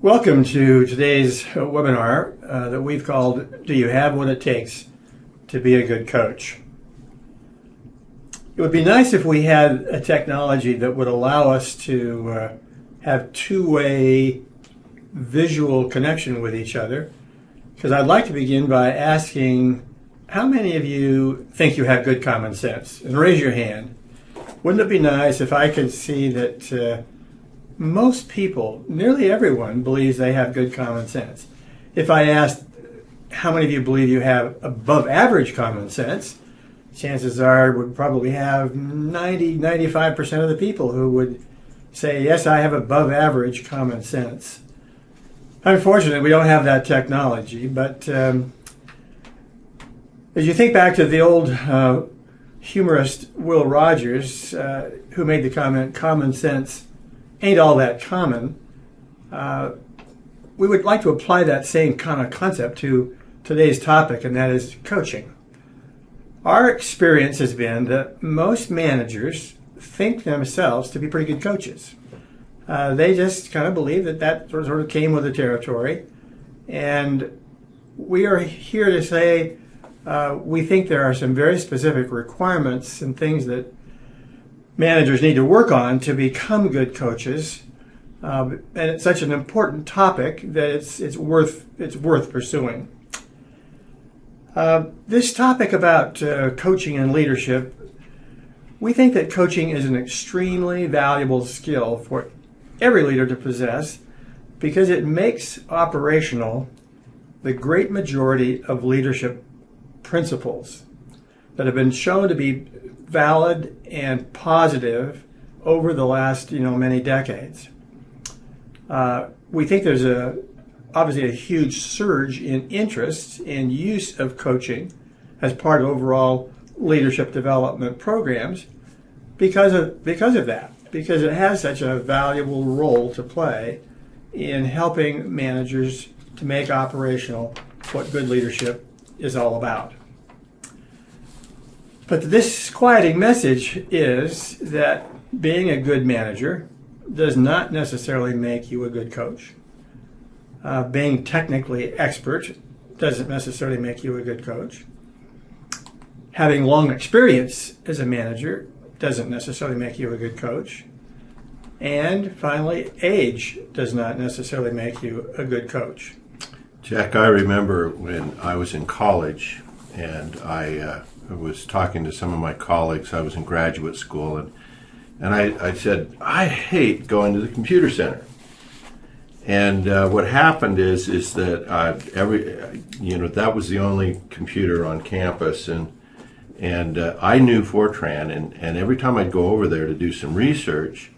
Welcome to today's webinar that we've called, Do You Have What It Takes to Be a Good Coach? It would be nice if we had a technology that would allow us to have two-way visual connection with each other, because I'd like to begin by asking, how many of you think you have good common sense? And raise your hand. Wouldn't it be nice if I could see that most people, nearly everyone, believes they have good common sense? If I asked how many of you believe you have above average common sense, chances are we'd probably have 95% of the people who would say, yes, I have above average common sense. Unfortunately, we don't have that technology, but as you think back to the old humorist Will Rogers, who made the comment, common sense ain't all that common, we would like to apply that same kind of concept to today's topic, and that is coaching. Our experience has been that most managers think themselves to be pretty good coaches. They just kind of believe that sort of came with the territory, and we are here to say we think there are some very specific requirements and things that managers need to work on to become good coaches, and it's such an important topic that it's worth pursuing. This topic about coaching and leadership, we think that coaching is an extremely valuable skill for every leader to possess, because it makes operational the great majority of leadership principles that have been shown to be valid and positive over the last many decades. We think there's obviously a huge surge in interest and use of coaching as part of overall leadership development programs because of that, because it has such a valuable role to play in helping managers to make operational what good leadership is all about. But the disquieting message is that being a good manager does not necessarily make you a good coach. Being technically expert doesn't necessarily make you a good coach. Having long experience as a manager doesn't necessarily make you a good coach. And finally, age does not necessarily make you a good coach. Jack, I remember when I was in college and I was talking to some of my colleagues. I was in graduate school, and I said, I hate going to the computer center. And what happened is that that was the only computer on campus, and I knew Fortran, and every time I'd go over there to do some research,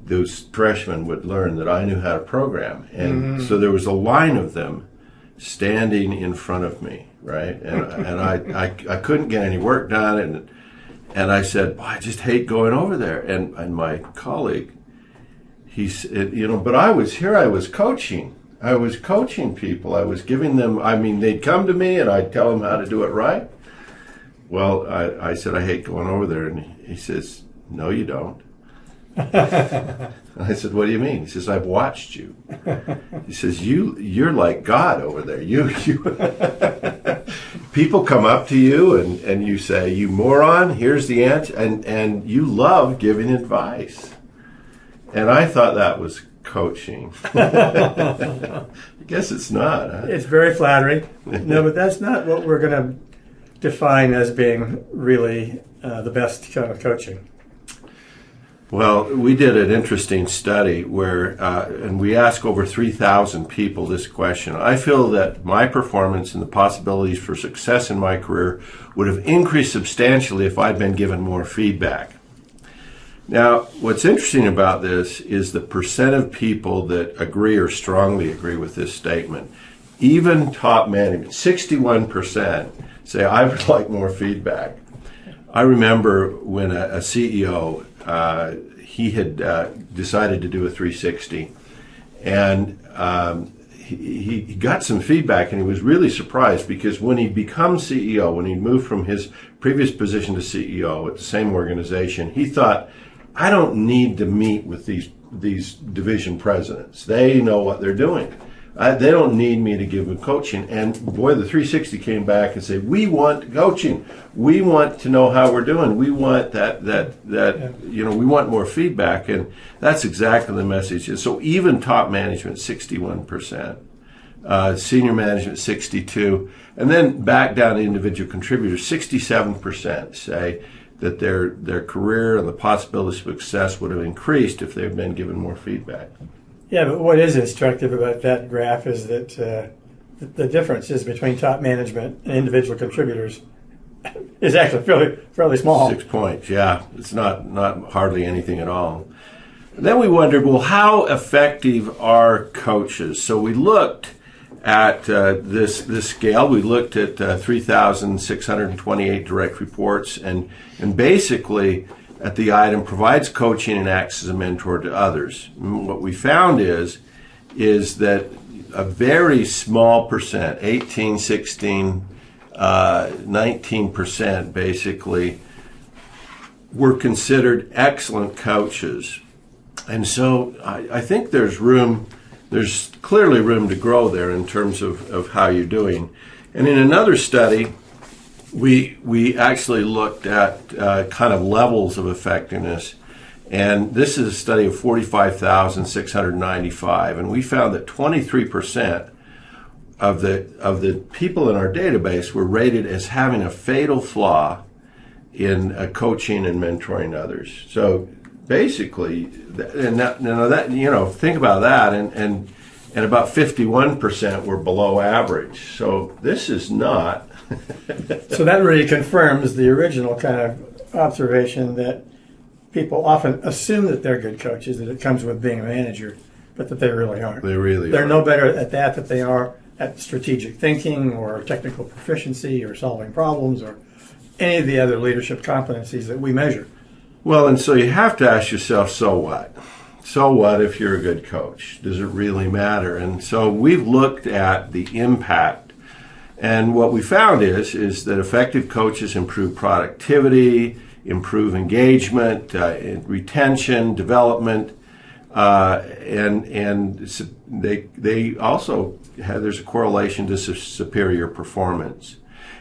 those freshmen would learn that I knew how to program, and so there was a line of them standing in front of me, right? And I couldn't get any work done, and I said, I just hate going over there. And my colleague, he said, but I was coaching. I was coaching people. I was giving them, they'd come to me and I'd tell them how to do it right. Well, I said, I hate going over there. And he says, no, you don't. I said, what do you mean? He says, I've watched you. He says, you're like God over there. You people come up to you and you say, you moron, here's the answer, and you love giving advice. And I thought that was coaching. I guess it's not. Huh? It's very flattering. No, but that's not what we're going to define as being really the best kind of coaching. Well, we did an interesting study where, and we asked over 3,000 people this question. I feel that my performance and the possibilities for success in my career would have increased substantially if I'd been given more feedback. Now, what's interesting about this is the percent of people that agree or strongly agree with this statement. Even top management, 61% say, I would like more feedback. I remember when a CEO, he had decided to do a 360, and he got some feedback, and he was really surprised because when he becomes CEO, when he moved from his previous position to CEO at the same organization, he thought, I don't need to meet with these these division presidents. They know what they're doing. They don't need me to give them coaching. And boy, the 360 came back and said, we want coaching. We want to know how we're doing. We want we want more feedback. And that's exactly the message. And so even top management, 61%, senior management, 62%, and then back down to individual contributors, 67% say that their career and the possibility of success would have increased if they had been given more feedback. Yeah, but what is instructive about that graph is that the differences between top management and individual contributors is actually fairly small. 6 points, yeah. It's not hardly anything at all. And then we wondered, well, how effective are coaches? So we looked at this scale. We looked at 3,628 direct reports, and basically at the item provides coaching and acts as a mentor to others. And what we found is that a very small percent, 18, 16, 19% basically, were considered excellent coaches. And so I think there's clearly room to grow there in terms of how you're doing. And in another study, we actually looked at kind of levels of effectiveness, and this is a study of 45,695, and we found that 23% of the people in our database were rated as having a fatal flaw in coaching and mentoring others. So basically, think about that, and about 51% were below average. So this is not. So that really confirms the original kind of observation that people often assume that they're good coaches, that it comes with being a manager, but that they really aren't. They're no better at that than they are at strategic thinking or technical proficiency or solving problems or any of the other leadership competencies that we measure. Well, and so you have to ask yourself, so what? So what if you're a good coach? Does it really matter? And so we've looked at the impact. And what we found is that effective coaches improve productivity, improve engagement, retention, development, and they also there's a correlation to superior performance.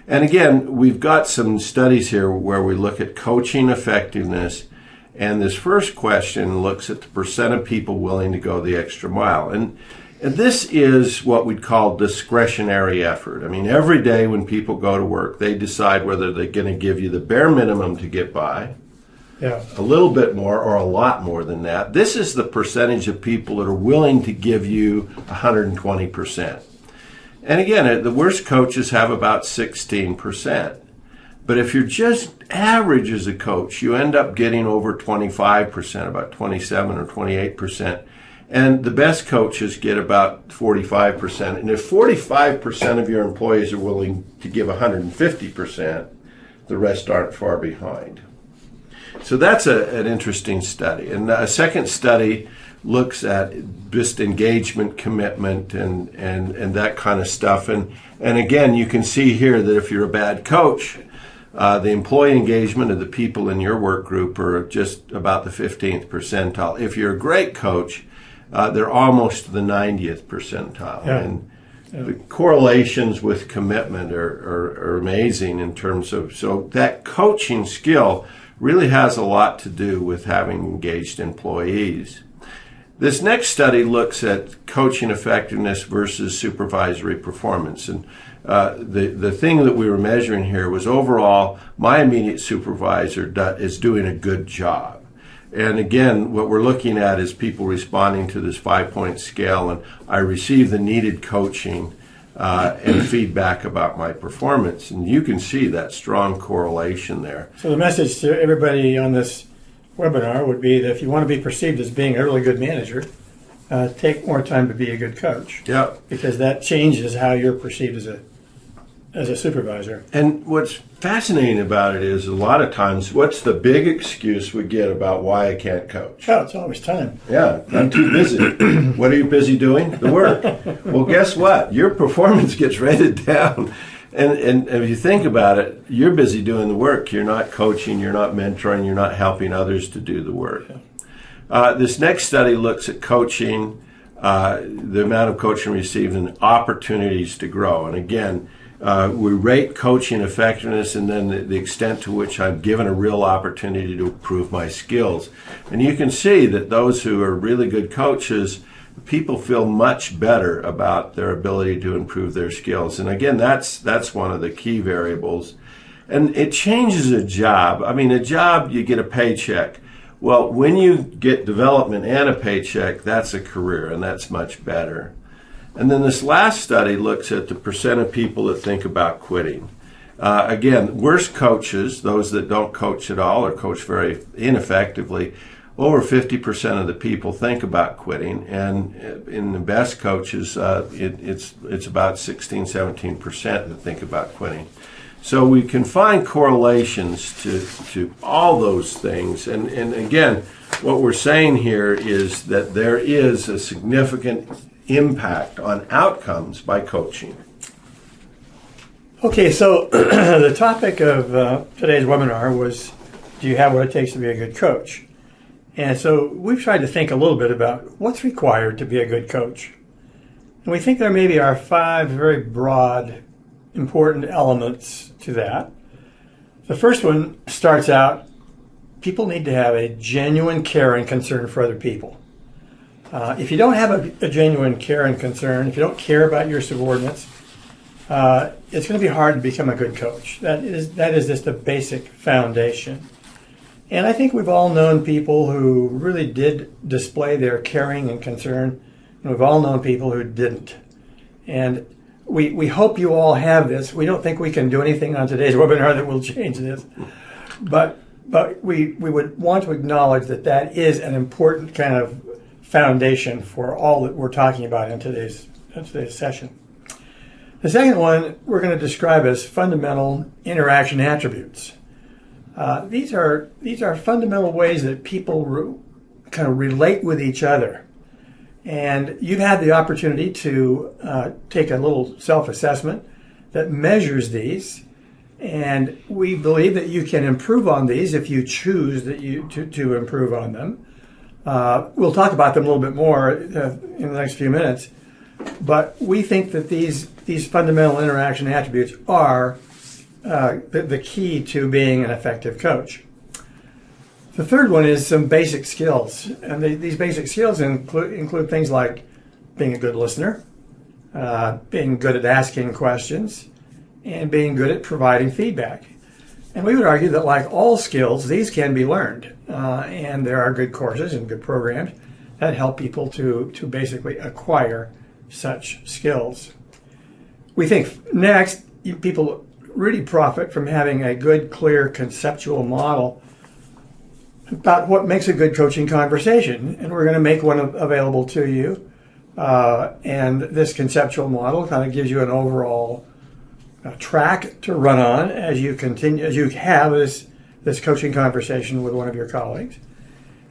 And again, we've got some studies here where we look at coaching effectiveness, and this first question looks at the percent of people willing to go the extra mile. And this is what we'd call discretionary effort. I mean, every day when people go to work, they decide whether they're going to give you the bare minimum to get by, a little bit more or a lot more than that. This is the percentage of people that are willing to give you 120%. And again, the worst coaches have about 16%. But if you're just average as a coach, you end up getting over 25%, about 27 or 28%. And the best coaches get about 45%. And if 45% of your employees are willing to give 150%, the rest aren't far behind. So that's an interesting study. And a second study looks at just engagement, commitment, and that kind of stuff. And again, you can see here that if you're a bad coach, the employee engagement of the people in your work group are just about the 15th percentile. If you're a great coach, they're almost the 90th percentile. Yeah. And the correlations with commitment are amazing in terms of, so that coaching skill really has a lot to do with having engaged employees. This next study looks at coaching effectiveness versus supervisory performance. And the thing that we were measuring here was overall, my immediate supervisor is doing a good job. And again, what we're looking at is people responding to this 5-point scale, and I receive the needed coaching and feedback about my performance. And you can see that strong correlation there. So the message to everybody on this webinar would be that if you want to be perceived as being a really good manager, take more time to be a good coach. Yeah. Because that changes how you're perceived as a supervisor. And what's fascinating about it is a lot of times, what's the big excuse we get about why I can't coach? Oh, it's always time. Yeah, I'm too busy. What are you busy doing? The work. Well, guess what? Your performance gets rated down. And if you think about it, you're busy doing the work. You're not coaching, you're not mentoring, you're not helping others to do the work. This next study looks at coaching, the amount of coaching received, and opportunities to grow. And again, we rate coaching effectiveness and then the extent to which I'm given a real opportunity to improve my skills. And you can see that those who are really good coaches, people feel much better about their ability to improve their skills. And again, that's one of the key variables. And it changes a job. I mean, a job, you get a paycheck. Well, when you get development and a paycheck, that's a career, and that's much better. And then this last study looks at the percent of people that think about quitting. Again, worst coaches, those that don't coach at all or coach very ineffectively, over 50% of the people think about quitting. And in the best coaches, it's about 16, 17% that think about quitting. So we can find correlations to all those things. And again, what we're saying here is that there is a significant impact on outcomes by coaching. Okay, so the topic of today's webinar was, do you have what it takes to be a good coach? And so we've tried to think a little bit about what's required to be a good coach. And we think there maybe are 5 very broad, important elements to that. The first one starts out, people need to have a genuine care and concern for other people. If you don't have a genuine care and concern, if you don't care about your subordinates, it's going to be hard to become a good coach. That is just a basic foundation. And I think we've all known people who really did display their caring and concern, and we've all known people who didn't. And we hope you all have this. We don't think we can do anything on today's webinar that will change this, but we would want to acknowledge that is an important kind of foundation for all that we're talking about in today's session. The second one we're going to describe as fundamental interaction attributes. These are fundamental ways that people kind of relate with each other. And you've had the opportunity to take a little self-assessment that measures these. And we believe that you can improve on these if you choose to improve on them. We'll talk about them a little bit more in the next few minutes. But we think that these fundamental interaction attributes are the key to being an effective coach. The third one is some basic skills. And these basic skills include things like being a good listener, being good at asking questions, and being good at providing feedback. And we would argue that, like all skills, these can be learned. And there are good courses and good programs that help people to basically acquire such skills. We think next, people really profit from having a good, clear, conceptual model about what makes a good coaching conversation. And we're going to make one available to you. And this conceptual model kind of gives you an overall track to run on as you have this coaching conversation with one of your colleagues.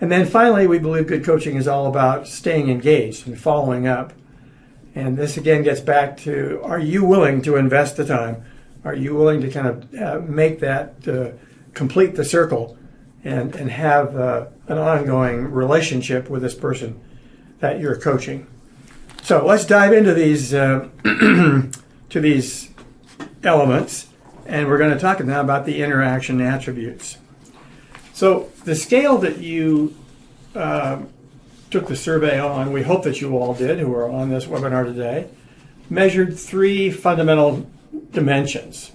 And then finally, we believe good coaching is all about staying engaged and following up. And this again gets back to, are you willing to invest the time? Are you willing to kind of make that, complete the circle and have an ongoing relationship with this person that you're coaching? So let's dive into these to these elements, and we're going to talk now about the interaction attributes. So the scale that you took the survey on, we hope that you all did who are on this webinar today, measured 3 fundamental dimensions.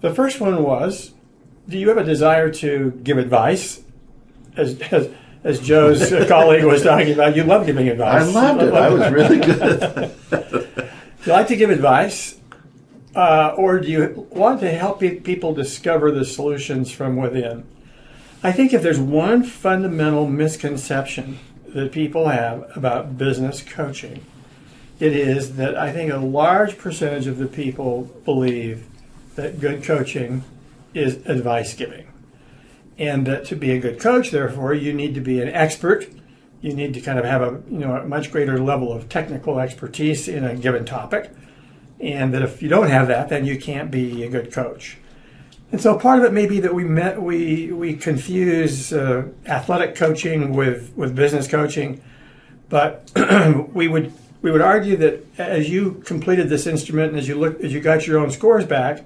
The first one was, do you have a desire to give advice? As Joe's colleague was talking about, you love giving advice. I loved it. I was really good. Do you like to give advice? Or do you want to help people discover the solutions from within? I think if there's one fundamental misconception that people have about business coaching, it is that I think a large percentage of the people believe that good coaching is advice giving. And that to be a good coach, therefore, you need to be an expert. You need to kind of have a much greater level of technical expertise in a given topic. And that if you don't have that, then you can't be a good coach. And so part of it may be that we confuse athletic coaching with business coaching, but we would argue that as you completed this instrument and as you got your own scores back,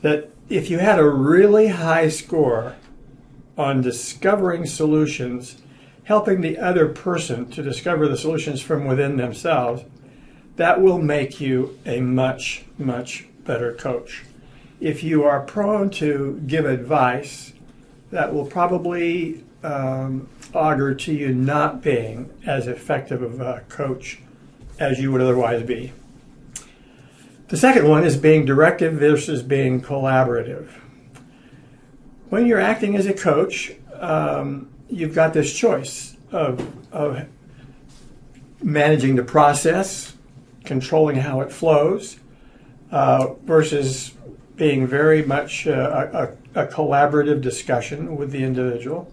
that if you had a really high score on discovering solutions, helping the other person to discover the solutions from within themselves, that will make you a much, much better coach. If you are prone to give advice, that will probably augur to you not being as effective of a coach as you would otherwise be. The second one is being directive versus being collaborative. When you're acting as a coach, you've got this choice of managing the process, controlling how it flows, versus being very much a collaborative discussion with the individual.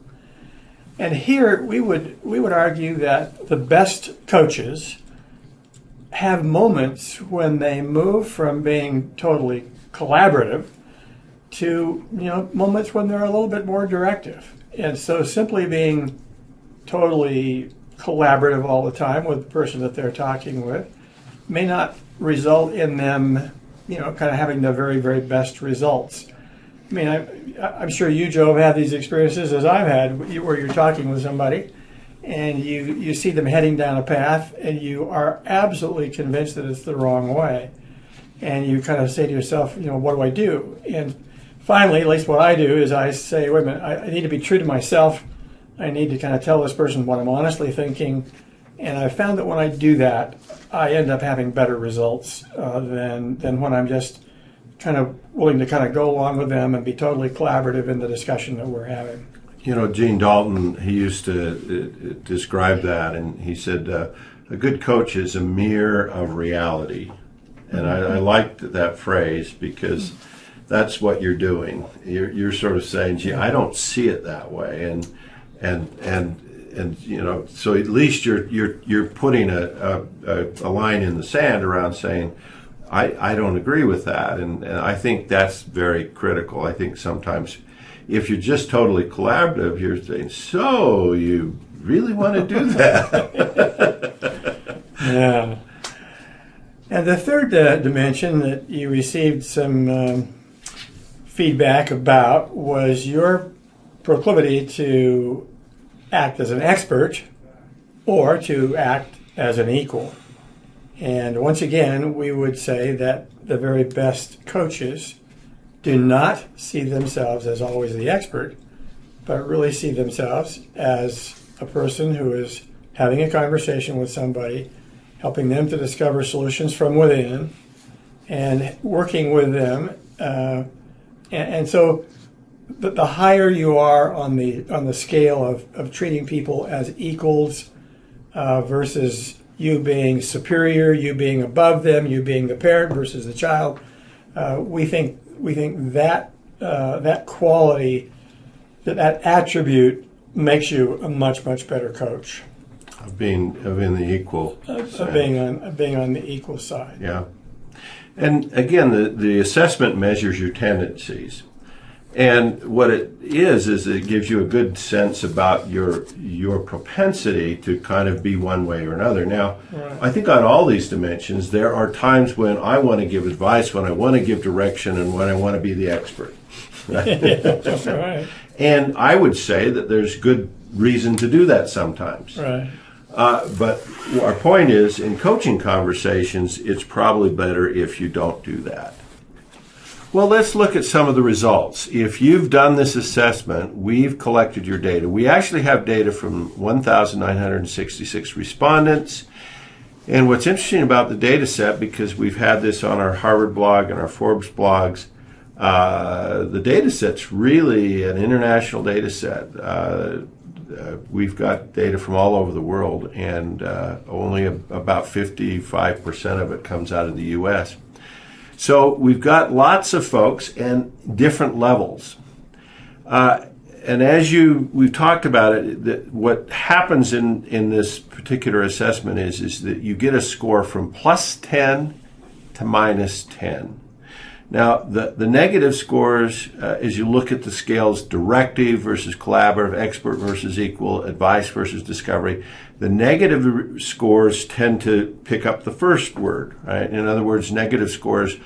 And here we would argue that the best coaches have moments when they move from being totally collaborative to moments when they're a little bit more directive. And so simply being totally collaborative all the time with the person that they're talking with may not result in them kind of having the very, very best results. I mean, I'm sure you, Joe, have had these experiences as I've had, where you're talking with somebody and you see them heading down a path and you are absolutely convinced that it's the wrong way. And you kind of say to yourself, what do I do? And finally, at least what I do is I say, wait a minute, I need to be true to myself. I need to kind of tell this person what I'm honestly thinking. And I've found that when I do that, I end up having better results than when I'm just kind of willing to kind of go along with them and be totally collaborative in the discussion that we're having. Gene Dalton, he used to describe that, and he said, a good coach is a mirror of reality. And I liked that phrase because that's what you're doing. You're sort of saying, gee, I don't see it that way. And so at least you're putting a line in the sand around saying, I don't agree with that, and I think that's very critical. I think sometimes if you're just totally collaborative, you're saying, so you really want to do that? Yeah. And the third dimension that you received some feedback about was your proclivity to act as an expert or to act as an equal. And once again, we would say that the very best coaches do not see themselves as always the expert, but really see themselves as a person who is having a conversation with somebody, helping them to discover solutions from within, and working with them. And so the higher you are on the scale of treating people as equals versus you being superior, you being above them, you being the parent versus the child, we think that that quality, that attribute makes you a much, much better coach. Of being the equal. Of being on the equal side. Yeah. And again, the assessment measures your tendencies. And what it is it gives you a good sense about your propensity to kind of be one way or another. Now, right. I think on all these dimensions, there are times when I want to give advice, when I want to give direction, and when I want to be the expert. Right? That's right. And I would say that there's good reason to do that sometimes. Right. But our point is, in coaching conversations, it's probably better if you don't do that. Well, let's look at some of the results. If you've done this assessment, we've collected your data. We actually have data from 1,966 respondents. And what's interesting about the data set, because we've had this on our Harvard blog and our Forbes blogs, the data set's really an international data set. We've got data from all over the world, and only about 55% of it comes out of the U.S. So we've got lots of folks and different levels. And as we've talked about it, that what happens in this particular assessment is that you get a score from +10 to -10. Now, the negative scores, as you look at the scales, directive versus collaborative, expert versus equal, advice versus discovery, the negative scores tend to pick up the first word, right? In other words, negative scores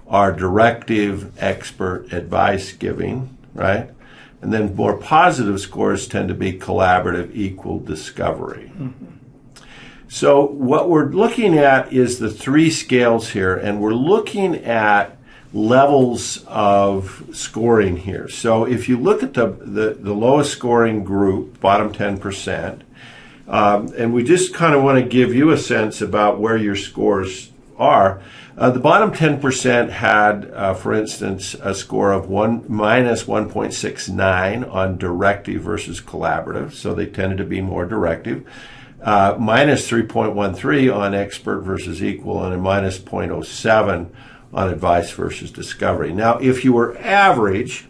are directive, expert, advice giving, right? And then more positive scores tend to be collaborative, equal, discovery. Mm-hmm. So what we're looking at is the three scales here, and we're looking at levels of scoring here. So if you look at the lowest scoring group, bottom 10%, and we just kind of want to give you a sense about where your scores are. The bottom 10% had, for instance, a score of minus 1.69 on directive versus collaborative, so they tended to be more directive. Minus 3.13 on expert versus equal, and a minus 0.07 on advice versus discovery. Now, if you were average,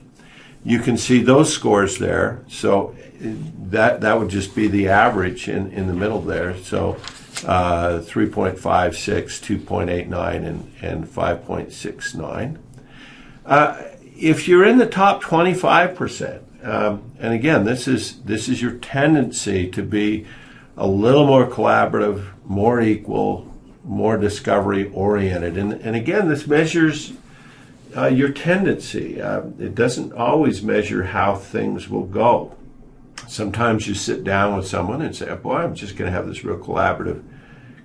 you can see those scores there. So that would just be the average in the middle there. So 3.56, 2.89, and 5.69. If you're in the top 25%, and again, this is your tendency to be a little more collaborative, more equal, more discovery oriented. And again, this measures your tendency. It doesn't always measure how things will go. Sometimes you sit down with someone and say, boy, I'm just going to have this real collaborative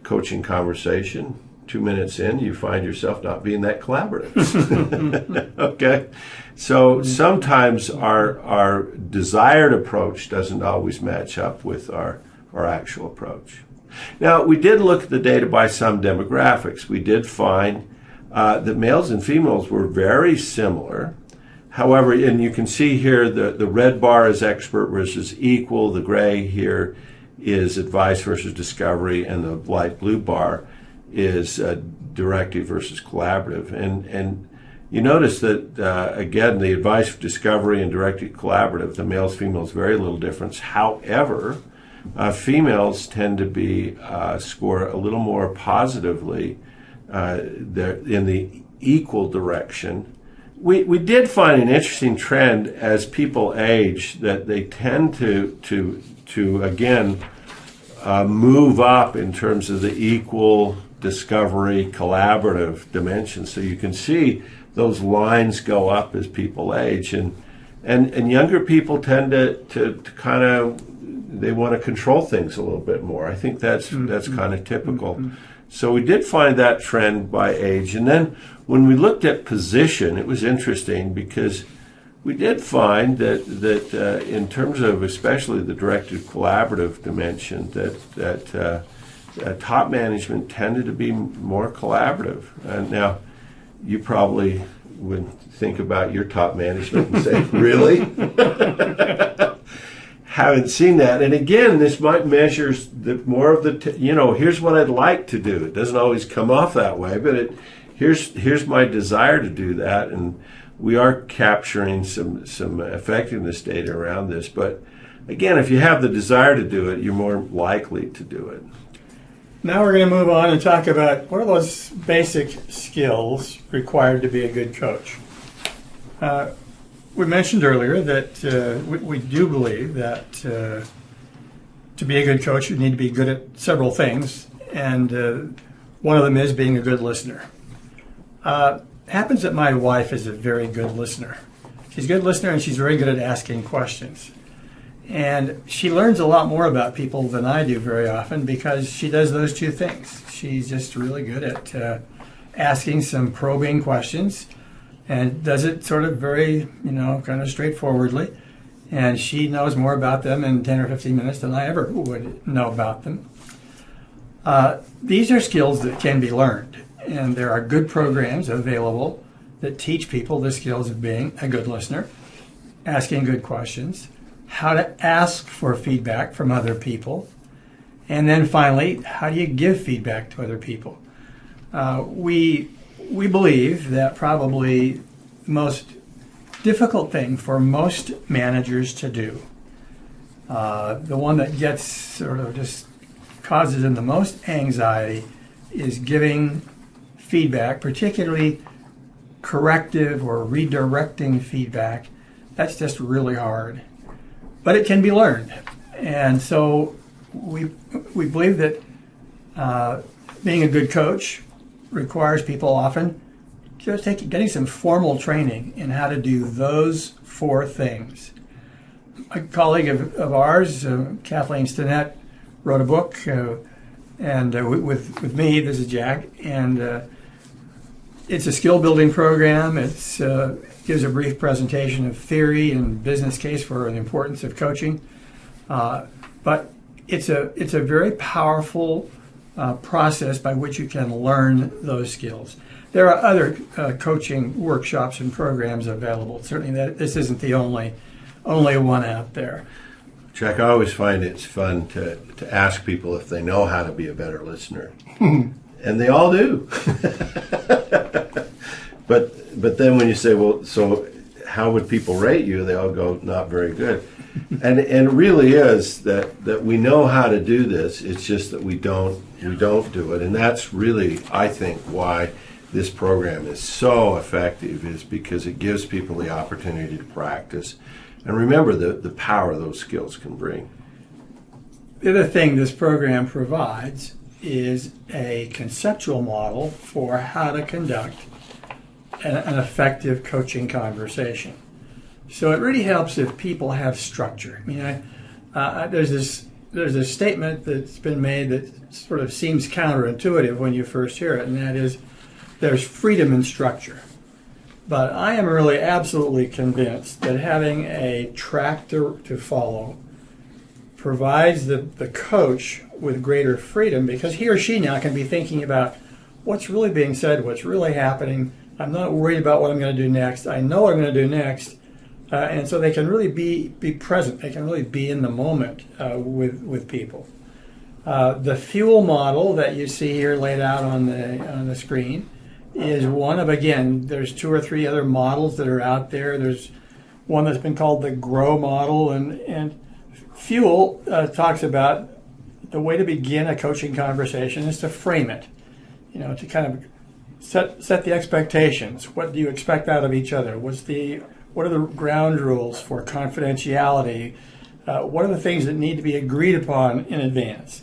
coaching conversation. 2 minutes in, you find yourself not being that collaborative. Okay? So sometimes our desired approach doesn't always match up with our actual approach. Now, we did look at the data by some demographics. We did find that males and females were very similar. However, and you can see here the red bar is expert versus equal, the gray here is advice versus discovery, and the light blue bar is directive versus collaborative. And you notice that, again, the advice, discovery, and directive collaborative, the males, females, very little difference. However, females tend to be score a little more positively in the equal direction. We did find an interesting trend as people age that they tend to again move up in terms of the equal, discovery, collaborative dimension. So you can see those lines go up as people age, and younger people tend to kind of, they want to control things a little bit more. I think that's kind of typical. Mm-hmm. So we did find that trend by age. And then when we looked at position, it was interesting because we did find that in terms of especially the directed collaborative dimension, that top management tended to be more collaborative. Now, you probably would think about your top management and say, really? Haven't seen that. And again, this might measure more of the, here's what I'd like to do. It doesn't always come off that way, but here's my desire to do that. And we are capturing some effectiveness data around this. But again, if you have the desire to do it, you're more likely to do it. Now we're going to move on and talk about what are those basic skills required to be a good coach. We mentioned earlier that we do believe that to be a good coach, you need to be good at several things, and one of them is being a good listener. It happens that my wife is a very good listener. She's a good listener, and she's very good at asking questions. And she learns a lot more about people than I do very often because she does those two things. She's just really good at asking some probing questions, and does it sort of very, kind of straightforwardly. And she knows more about them in 10 or 15 minutes than I ever would know about them. These are skills that can be learned, and there are good programs available that teach people the skills of being a good listener, asking good questions, how to ask for feedback from other people, and then finally, how do you give feedback to other people? We believe that probably the most difficult thing for most managers to do, the one that gets sort of just causes them the most anxiety, is giving feedback, particularly corrective or redirecting feedback, that's just really hard. But it can be learned. And so we believe that being a good coach requires people often just getting some formal training in how to do those four things. A colleague of ours, Kathleen Stinnett, wrote a book, and with me, this is Jack, and it's a skill building program. It gives a brief presentation of theory and business case for the importance of coaching, but it's a very powerful process by which you can learn those skills. There are other coaching workshops and programs available. Certainly, this isn't the only one out there. Jack, I always find it's fun to ask people if they know how to be a better listener, and they all do. But then when you say, well, so how would people rate you? They all go, not very good. And it really is that we know how to do this. It's just that we don't do it, and that's really, I think, why this program is so effective, is because it gives people the opportunity to practice and remember the power those skills can bring. The other thing this program provides is a conceptual model for how to conduct an effective coaching conversation. So it really helps if people have structure. I mean, there's this statement that's been made that sort of seems counterintuitive when you first hear it, and that is there's freedom in structure. But I am really absolutely convinced that having a track to follow provides the coach with greater freedom, because he or she now can be thinking about what's really being said, what's really happening. I'm not worried about what I'm going to do next. I know what I'm going to do next. And so they can really be present. They can really be in the moment with people. The fuel model that you see here laid out on the screen is one of, again, there's 2 or 3 other models that are out there. There's one that's been called the GROW model, and fuel talks about the way to begin a coaching conversation is to frame it, to kind of set the expectations. What do you expect out of each other? What are the ground rules for confidentiality? What are the things that need to be agreed upon in advance?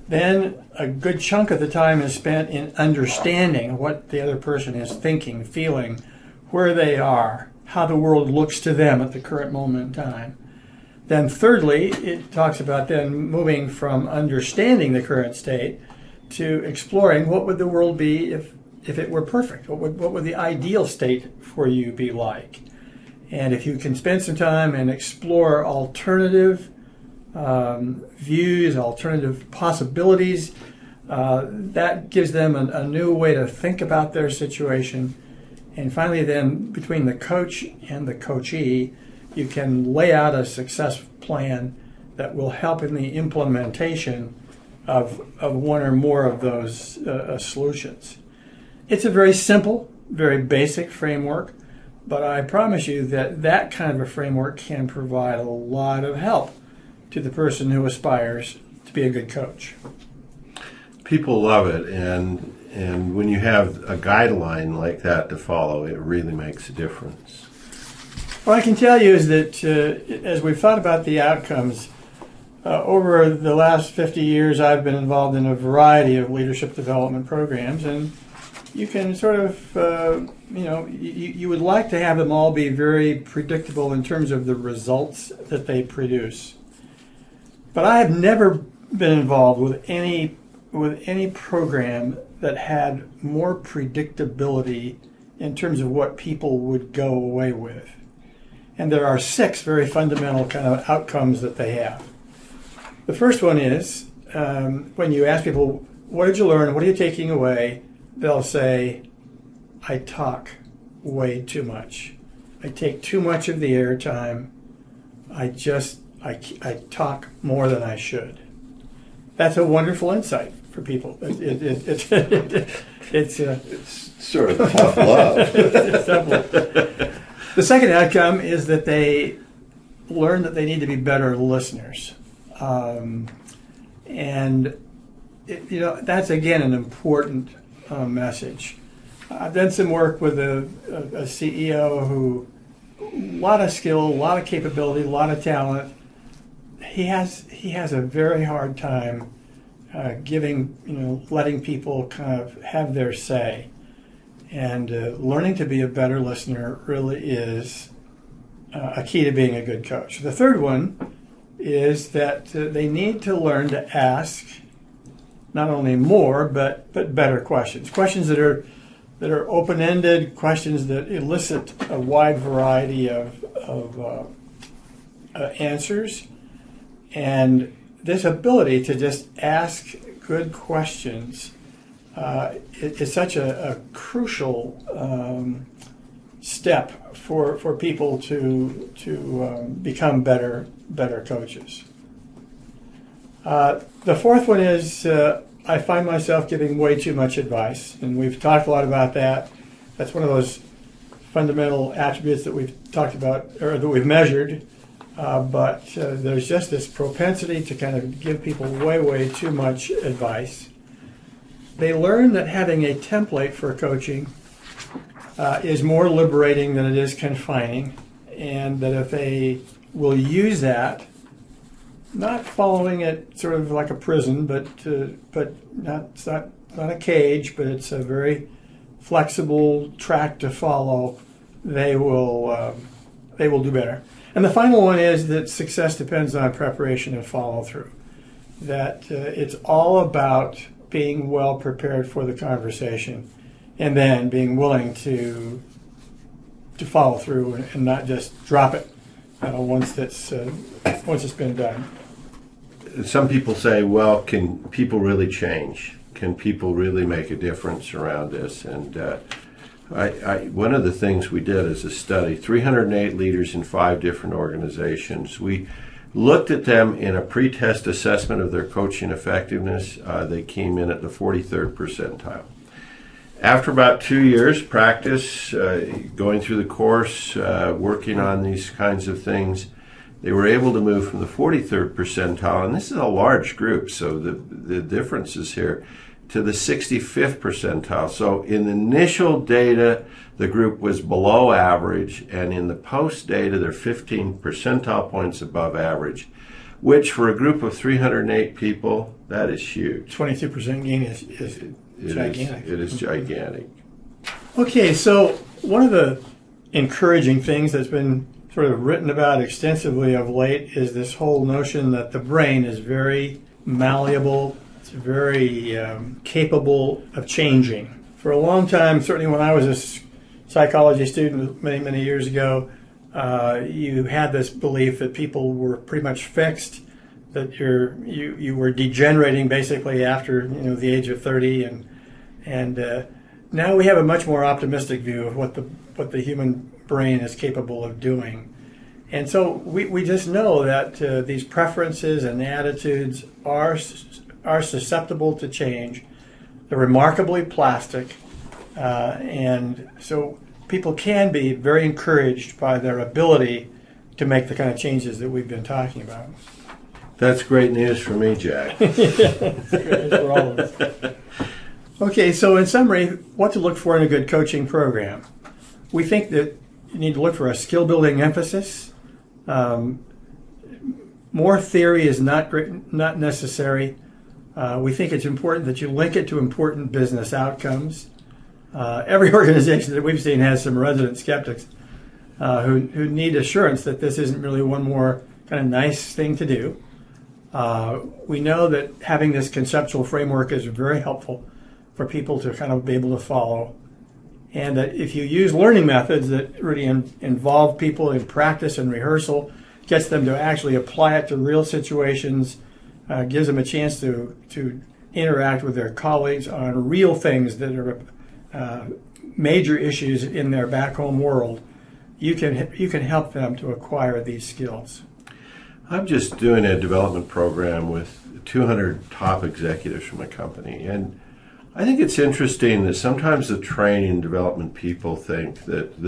Then a good chunk of the time is spent in understanding what the other person is thinking, feeling, where they are, how the world looks to them at the current moment in time. Then thirdly, it talks about then moving from understanding the current state to exploring what would the world be if it were perfect. What would the ideal state for you be like? And if you can spend some time and explore alternative views, alternative possibilities, that gives them a new way to think about their situation. And finally, then, between the coach and the coachee, you can lay out a success plan that will help in the implementation of one or more of those solutions. It's a very simple, very basic framework, but I promise you that kind of a framework can provide a lot of help to the person who aspires to be a good coach. People love it, and when you have a guideline like that to follow, it really makes a difference. What I can tell you is that as we've thought about the outcomes, over the last 50 years I've been involved in a variety of leadership development programs, and you can sort of, you would like to have them all be very predictable in terms of the results that they produce. But I have never been involved with any program that had more predictability in terms of what people would go away with. And there are 6 very fundamental kind of outcomes that they have. The first one is when you ask people, what did you learn? What are you taking away? They'll say, I talk way too much. I take too much of the airtime. I talk more than I should. That's a wonderful insight for people. It's sort of tough love. It's tough love. The second outcome is that they learn that they need to be better listeners. And that's, again, an important message. I've done some work with a CEO who, a lot of skill, a lot of capability, a lot of talent. He has a very hard time letting people kind of have their say. And learning to be a better listener really is a key to being a good coach. The third one is that they need to learn to ask not only more but better questions. Questions that are open-ended, questions that elicit a wide variety of answers. And this ability to just ask good questions is such a crucial step for people to become better coaches. The fourth one is I find myself giving way too much advice, and we've talked a lot about that. That's one of those fundamental attributes that we've talked about or that we've measured. But there's just this propensity to kind of give people way too much advice. They learn that having a template for coaching is more liberating than it is confining, and that if they will use that, not following it sort of like a prison, but it's not a cage, but it's a very flexible track to follow, they will do better. And the final one is that success depends on preparation and follow through. That it's all about being well prepared for the conversation, and then being willing to follow through and not just drop it once it's been done. Some people say, well, can people really change? Can people really make a difference around this? And one of the things we did as a study, 308 leaders in 5 different organizations, we looked at them in a pre-test assessment of their coaching effectiveness. They came in at the 43rd percentile. After about 2 years practice, going through the course, working on these kinds of things, they were able to move from the 43rd percentile, and this is a large group, so the differences here, to the 65th percentile. So in the initial data, the group was below average, and in the post data, they're 15 percentile points above average, which for a group of 308 people, that is huge. 22% gain is gigantic. It is gigantic. Okay, so one of the encouraging things that's been sort of written about extensively of late is this whole notion that the brain is very malleable. It's very capable of changing. For a long time, certainly when I was a psychology student many years ago, you had this belief that people were pretty much fixed, that you were degenerating basically after the age of 30, and now we have a much more optimistic view of what the human brain is capable of doing. And so we just know that these preferences and attitudes are susceptible to change. They're remarkably plastic, and so people can be very encouraged by their ability to make the kind of changes that we've been talking about. That's great news for me, Jack. Yeah, it's great news for all of us. Okay, so in summary, what to look for in a good coaching program. We think that you need to look for a skill-building emphasis. More theory is not necessary. We think it's important that you link it to important business outcomes. Every organization that we've seen has some resident skeptics who need assurance that this isn't really one more kind of nice thing to do. We know that having this conceptual framework is very helpful for people to kind of be able to follow. And that if you use learning methods that really involve people in practice and rehearsal, gets them to actually apply it to real situations, gives them a chance to interact with their colleagues on real things that are major issues in their back home world, you can help them to acquire these skills. I'm just doing a development program with 200 top executives from a company, and I think it's interesting that sometimes the training and development people think that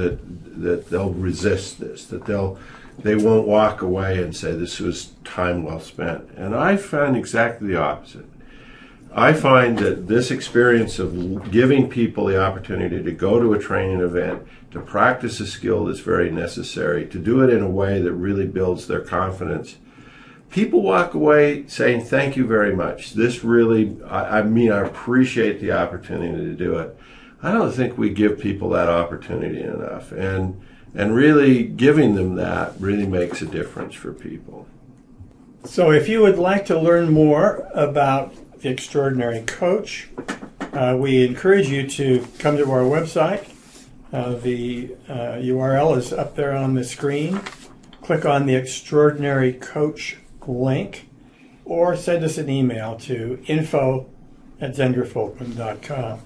they'll resist this, that they won't walk away and say this was time well spent. And I find exactly the opposite. I find that this experience of giving people the opportunity to go to a training event, to practice a skill that's very necessary, to do it in a way that really builds their confidence, people walk away saying, thank you very much. This really, I appreciate the opportunity to do it. I don't think we give people that opportunity enough. And really giving them that really makes a difference for people. So if you would like to learn more about the Extraordinary Coach, we encourage you to come to our website. The URL is up there on the screen. Click on the Extraordinary Coach link or send us an email to info@zenderfolkman.com.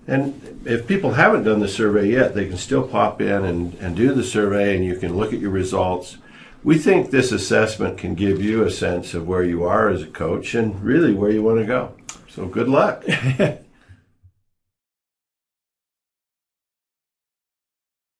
And if people haven't done the survey yet, they can still pop in and do the survey, and you can look at your results. We think this assessment can give you a sense of where you are as a coach and really where you want to go. So good luck.